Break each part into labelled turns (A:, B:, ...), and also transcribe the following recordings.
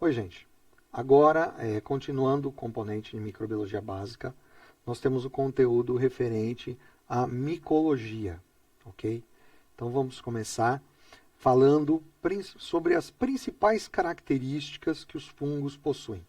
A: Oi, gente. Agora, continuando o componente de microbiologia básica, nós temos o conteúdo referente à micologia, ok? Então vamos começar falando sobre as principais características que os fungos possuem.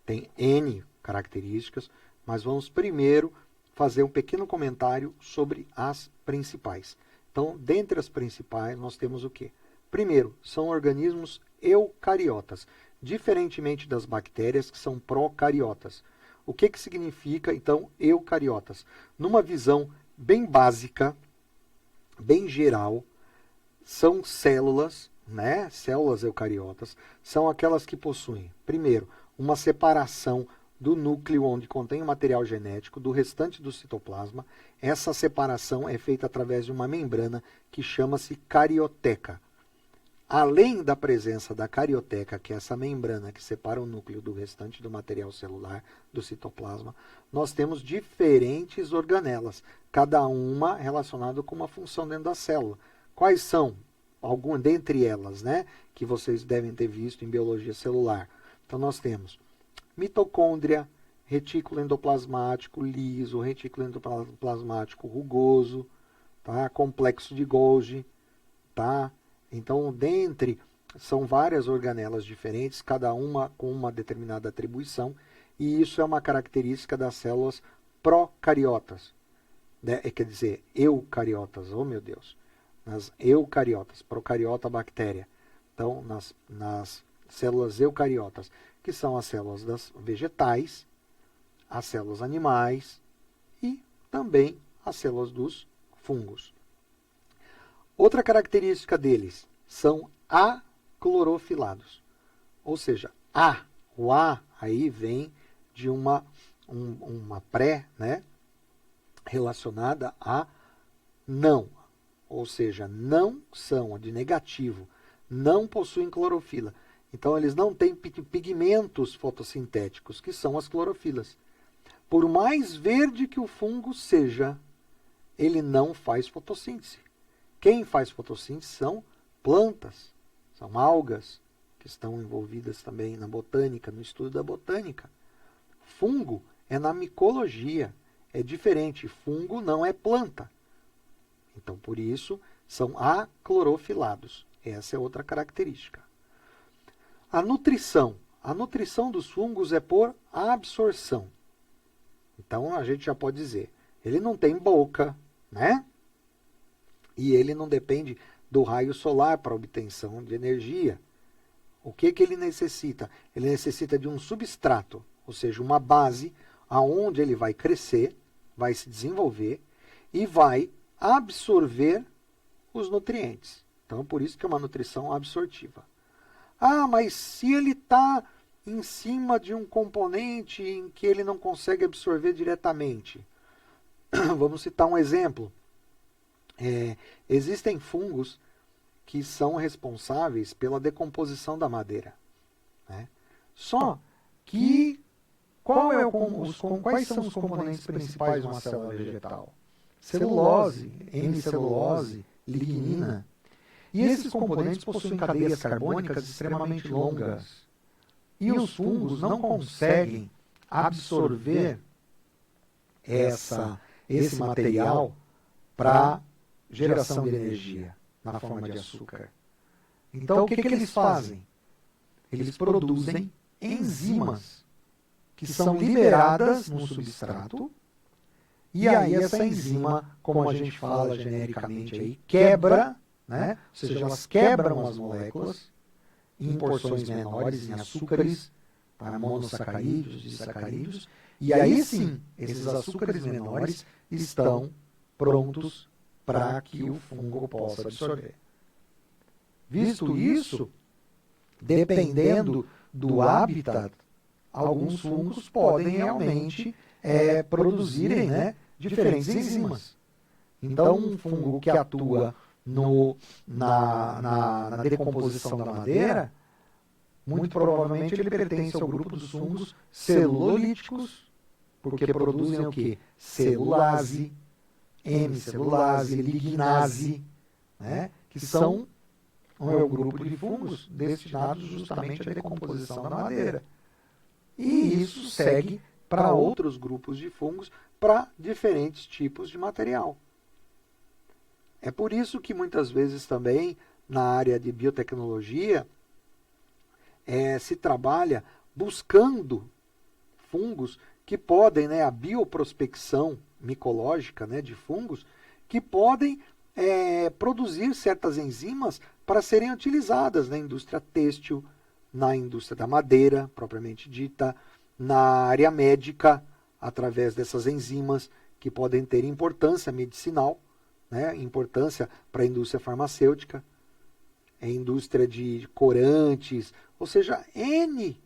A: Tem N características, mas vamos primeiro fazer um pequeno comentário sobre as principais. Então, dentre as principais, nós temos o quê? Primeiro, são organismos eucariotas, diferentemente das bactérias que são procariotas. O que significa, então, eucariotas? Numa visão bem básica, bem geral, são células, né? Células eucariotas, são aquelas que possuem, primeiro, uma separação do núcleo onde contém o material genético do restante do citoplasma. Essa separação é feita através de uma membrana que chama-se carioteca. Além da presença da carioteca, que é essa membrana que separa o núcleo do restante do material celular do citoplasma, nós temos diferentes organelas, cada uma relacionada com uma função dentro da célula. Quais são? Algumas dentre elas, né, que vocês devem ter visto em biologia celular. Então nós temos mitocôndria, retículo endoplasmático liso, retículo endoplasmático rugoso, tá? Complexo de Golgi, tá? Então, são várias organelas diferentes, cada uma com uma determinada atribuição, e isso é uma característica das células procariotas, né? Quer dizer, eucariotas, oh meu Deus, nas eucariotas, procariota bactéria. Então, nas células eucariotas, que são as células das vegetais, as células animais e também as células dos fungos. Outra característica deles são aclorofilados, ou seja, o A aí vem de uma pré, né, relacionada a não, ou seja, não são, de negativo, não possuem clorofila. Então, eles não têm pigmentos fotossintéticos, que são as clorofilas. Por mais verde que o fungo seja, ele não faz fotossíntese. Quem faz fotossíntese são plantas, são algas, que estão envolvidas também na botânica, no estudo da botânica. Fungo é na micologia, é diferente. Fungo não é planta. Então, por isso, são aclorofilados. Essa é outra característica. A nutrição dos fungos é por absorção. Então, a gente já pode dizer, ele não tem boca, né? E ele não depende do raio solar para obtenção de energia. O que ele necessita? Ele necessita de um substrato, ou seja, uma base aonde ele vai crescer, vai se desenvolver e vai absorver os nutrientes. Então, por isso que é uma nutrição absortiva. Ah, mas se ele está em cima de um componente em que ele não consegue absorver diretamente. Vamos citar um exemplo. Existem fungos que são responsáveis pela decomposição da madeira, né? Só que quais são os componentes principais de uma célula vegetal? Celulose, hemicelulose, lignina. E esses componentes possuem cadeias carbônicas extremamente longas. E os fungos não conseguem absorver esse material para geração de energia na forma de açúcar. Então, o que eles fazem? Eles produzem enzimas que são liberadas no substrato, e aí essa enzima, como a gente fala genericamente aí, quebra, né? Ou seja, elas quebram as moléculas em porções menores, em açúcares, tá? Monossacarídeos, disacarídeos, e aí sim, esses açúcares menores estão prontos para que o fungo possa absorver. Visto isso, dependendo do habitat, alguns fungos podem realmente produzirem, né, diferentes enzimas. Então, um fungo que atua na decomposição da madeira, muito provavelmente ele pertence ao grupo dos fungos celulolíticos, porque produzem o quê? Celulase, hemicelulase, lignase, né? Que são é um grupo de fungos destinados justamente à decomposição da madeira. E isso segue para outros grupos de fungos para diferentes tipos de material. É por isso que muitas vezes também na área de biotecnologia se trabalha buscando fungos que podem, a bioprospecção micológica de fungos, que podem produzir certas enzimas para serem utilizadas na indústria têxtil, na indústria da madeira, propriamente dita, na área médica, através dessas enzimas que podem ter importância medicinal, importância para a indústria farmacêutica, a indústria de corantes, ou seja, N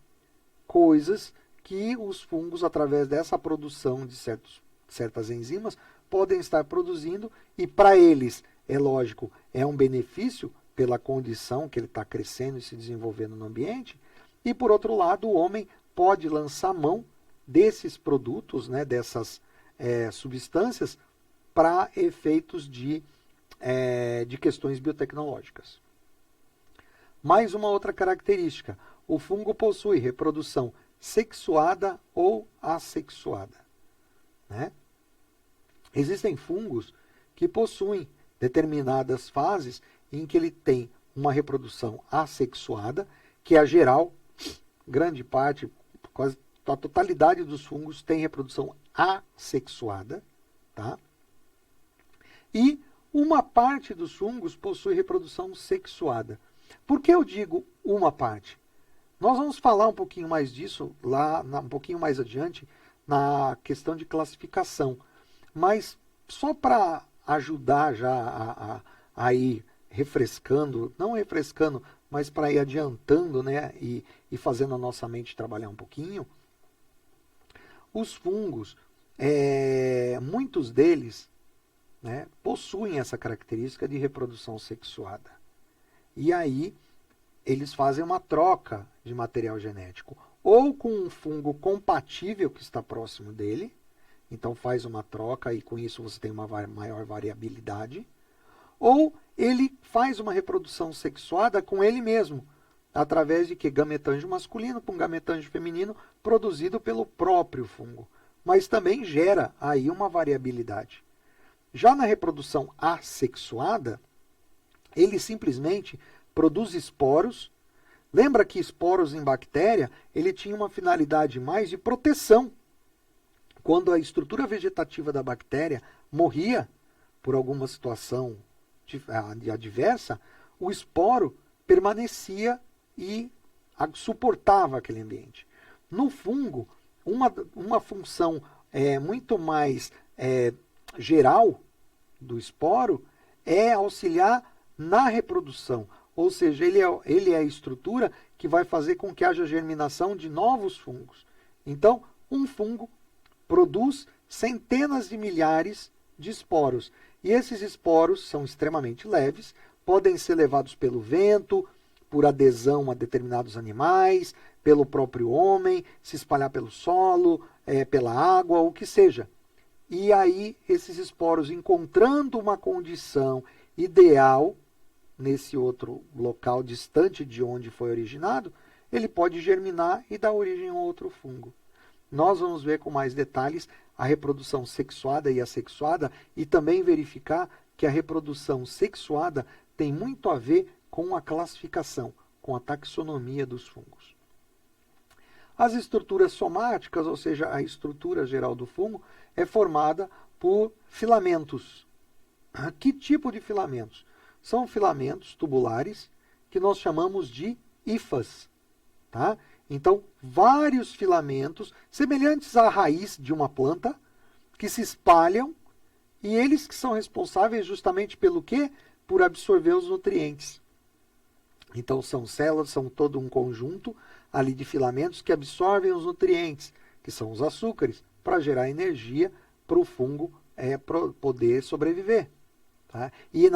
A: coisas que os fungos, através dessa produção de certas enzimas, podem estar produzindo, e para eles, é lógico, é um benefício pela condição que ele está crescendo e se desenvolvendo no ambiente, e por outro lado, o homem pode lançar mão desses produtos, dessas substâncias, para efeitos de questões biotecnológicas. Mais uma outra característica, o fungo possui reprodução sexuada ou assexuada. Existem fungos que possuem determinadas fases em que ele tem uma reprodução assexuada, que é a geral, grande parte, quase a totalidade dos fungos tem reprodução assexuada, tá? E uma parte dos fungos possui reprodução sexuada. Por que eu digo uma parte? Nós vamos falar um pouquinho mais disso um pouquinho mais adiante na questão de classificação. Mas só para ajudar já a ir refrescando, não refrescando, mas para ir adiantando, e fazendo a nossa mente trabalhar um pouquinho, os fungos, muitos deles, possuem essa característica de reprodução sexuada. E aí, eles fazem uma troca de material genético, ou com um fungo compatível que está próximo dele, então faz uma troca e com isso você tem uma maior variabilidade, ou ele faz uma reprodução sexuada com ele mesmo, através de gametângio masculino com gametângio feminino produzido pelo próprio fungo, mas também gera aí uma variabilidade. Já na reprodução assexuada, ele simplesmente produz esporos. Lembra que esporos em bactéria, ele tinha uma finalidade mais de proteção. Quando a estrutura vegetativa da bactéria morria por alguma situação adversa, o esporo permanecia e suportava aquele ambiente. No fungo, uma função muito mais geral do esporo é auxiliar na reprodução, ou seja, ele é a estrutura que vai fazer com que haja germinação de novos fungos. Então, um fungo produz centenas de milhares de esporos, e esses esporos são extremamente leves, podem ser levados pelo vento, por adesão a determinados animais, pelo próprio homem, se espalhar pelo solo, pela água, o que seja. E aí, esses esporos, encontrando uma condição ideal nesse outro local distante de onde foi originado, ele pode germinar e dar origem a outro fungo. Nós vamos ver com mais detalhes a reprodução sexuada e assexuada e também verificar que a reprodução sexuada tem muito a ver com a classificação, com a taxonomia dos fungos. As estruturas somáticas, ou seja, a estrutura geral do fungo, é formada por filamentos. Que tipo de filamentos? São filamentos tubulares que nós chamamos de hifas. Tá? Então, vários filamentos semelhantes à raiz de uma planta que se espalham e eles que são responsáveis justamente pelo quê? Por absorver os nutrientes. Então, são células, são todo um conjunto ali de filamentos que absorvem os nutrientes, que são os açúcares, para gerar energia para o fungo poder sobreviver. Tá? E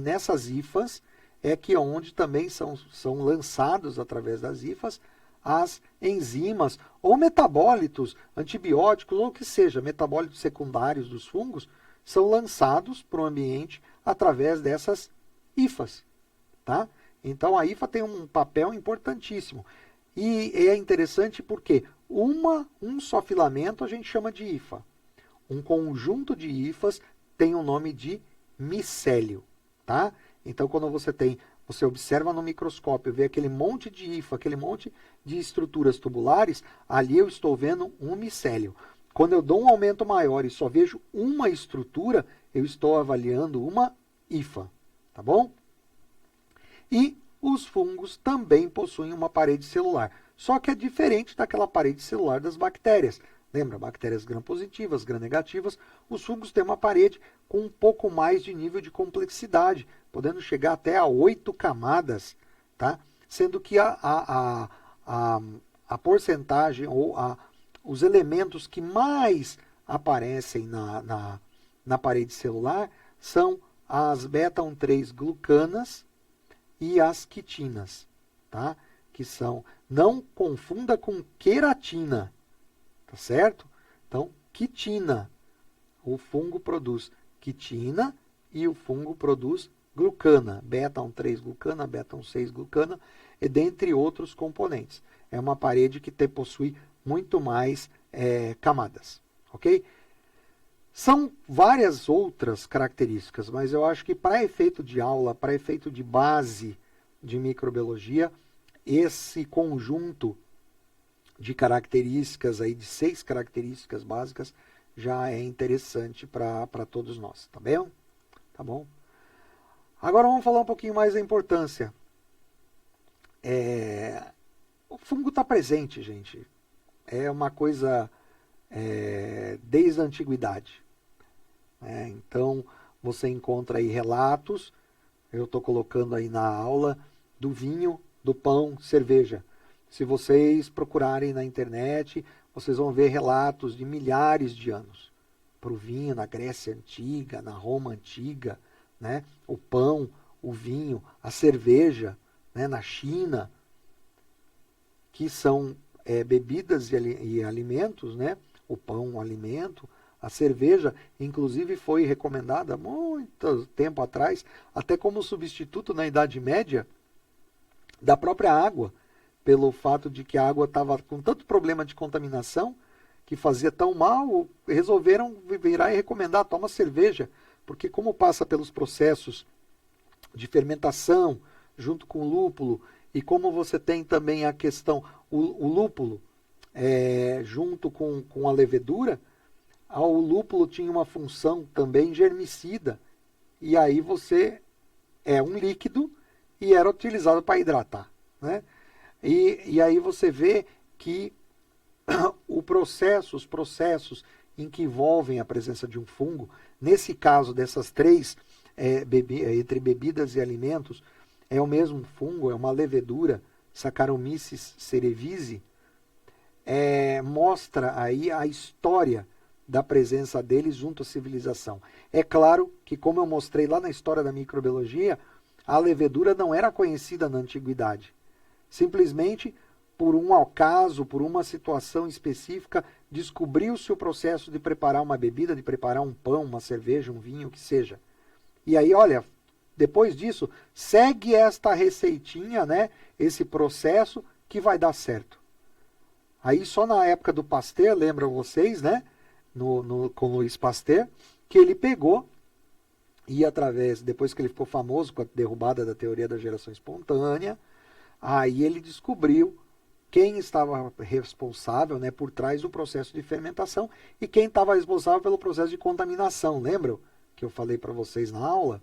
A: nessas hifas é que onde também são lançados, através das hifas, as enzimas ou metabólitos, antibióticos, ou o que seja, metabólitos secundários dos fungos, são lançados para o ambiente através dessas hifas. tá? Então a IFA tem um papel importantíssimo. E é interessante porque um só filamento a gente chama de IFA. Um conjunto de IFAs tem o nome de micélio, tá? Então quando você observa no microscópio, vê aquele monte de IFA, aquele monte de estruturas tubulares, ali eu estou vendo um micélio. Quando eu dou um aumento maior e só vejo uma estrutura, eu estou avaliando uma IFA, tá bom? E os fungos também possuem uma parede celular, só que é diferente daquela parede celular das bactérias. Lembra, bactérias gram-positivas, gram-negativas, os fungos têm uma parede com um pouco mais de nível de complexidade, podendo chegar até a 8 camadas, tá? Sendo que a porcentagem ou os elementos que mais aparecem na parede celular são as beta-1,3-glucanas e as quitinas, tá? Que são, não confunda com queratina, tá certo? Então, quitina, o fungo produz quitina e o fungo produz glucana, beta-1,3-glucana, beta-1,6-glucana, e dentre outros componentes. É uma parede que possui muito mais camadas, ok? São várias outras características, mas eu acho que para efeito de aula, para efeito de base de microbiologia, esse conjunto de características, aí, de 6 características básicas, já é interessante para todos nós, tá bem? Tá bom? Agora vamos falar um pouquinho mais da importância. O fungo está presente, gente. É uma coisa desde a antiguidade. Então, você encontra aí relatos, eu estou colocando aí na aula, do vinho, do pão, cerveja. Se vocês procurarem na internet, vocês vão ver relatos de milhares de anos. Para o vinho na Grécia Antiga, na Roma Antiga, né? O pão, o vinho, a cerveja, né? Na China, que são bebidas e alimentos, né? O pão, um alimento. A cerveja, inclusive, foi recomendada há muito tempo atrás, até como substituto na Idade Média da própria água, pelo fato de que a água estava com tanto problema de contaminação, que fazia tão mal, resolveram virar e recomendar, toma cerveja, porque como passa pelos processos de fermentação, junto com o lúpulo, e como você tem também a questão, o lúpulo, junto com a levedura, o lúpulo tinha uma função também germicida, e aí você um líquido e era utilizado para hidratar, né? E aí você vê que os processos em que envolvem a presença de um fungo, nesse caso dessas 3, entre bebidas e alimentos, é o mesmo fungo, é uma levedura, Saccharomyces cerevisiae, mostra aí a história da presença deles junto à civilização. É claro que, como eu mostrei lá na história da microbiologia, a levedura não era conhecida na antiguidade. Simplesmente, por um acaso, por uma situação específica, descobriu-se o processo de preparar uma bebida, de preparar um pão, uma cerveja, um vinho, o que seja. E aí, olha, depois disso, segue esta receitinha, né, esse processo que vai dar certo. Aí só na época do Pasteur, lembram vocês, né, com Louis Pasteur, que ele pegou e depois que ele ficou famoso com a derrubada da teoria da geração espontânea, aí ele descobriu quem estava responsável, né, por trás do processo de fermentação e quem estava responsável pelo processo de contaminação. Lembram que eu falei para vocês na aula?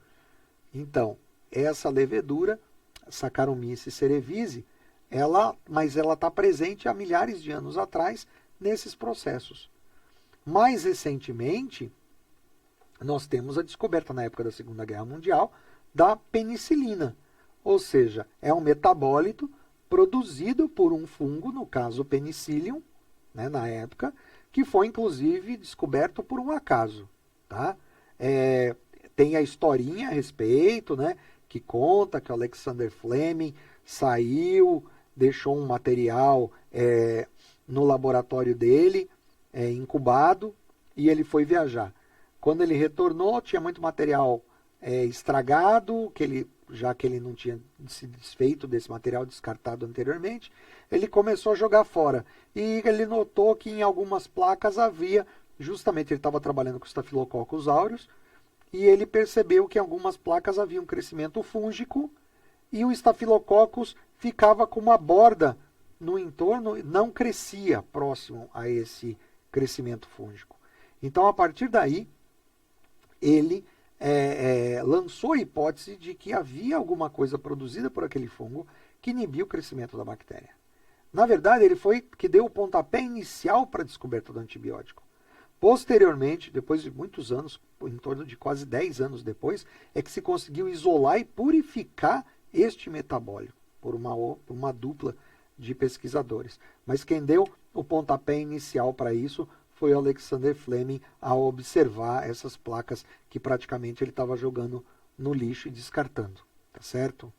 A: Então, essa levedura, Saccharomyces cerevisiae, mas ela está presente há milhares de anos atrás nesses processos. Mais recentemente, nós temos a descoberta na época da Segunda Guerra Mundial da penicilina, ou seja, é um metabólito produzido por um fungo, no caso Penicillium, né, na época, que foi inclusive descoberto por um acaso. Tá? Tem a historinha a respeito, né, que conta que o Alexander Fleming saiu, deixou um material no laboratório dele, incubado, e ele foi viajar. Quando ele retornou, tinha muito material estragado, que ele já que ele não tinha se desfeito desse material descartado anteriormente, ele começou a jogar fora. E ele notou que em algumas placas havia, justamente ele estava trabalhando com Staphylococcus aureus, e ele percebeu que em algumas placas havia um crescimento fúngico, e o Staphylococcus ficava com uma borda no entorno, não crescia próximo a esse crescimento fúngico. Então, a partir daí, ele lançou a hipótese de que havia alguma coisa produzida por aquele fungo que inibiu o crescimento da bactéria. Na verdade, ele foi que deu o pontapé inicial para a descoberta do antibiótico. Posteriormente, depois de muitos anos, em torno de quase 10 anos depois, é que se conseguiu isolar e purificar este metabólito por uma dupla de pesquisadores. Mas quem deu o pontapé inicial para isso foi o Alexander Fleming, ao observar essas placas que praticamente ele estava jogando no lixo e descartando, tá certo?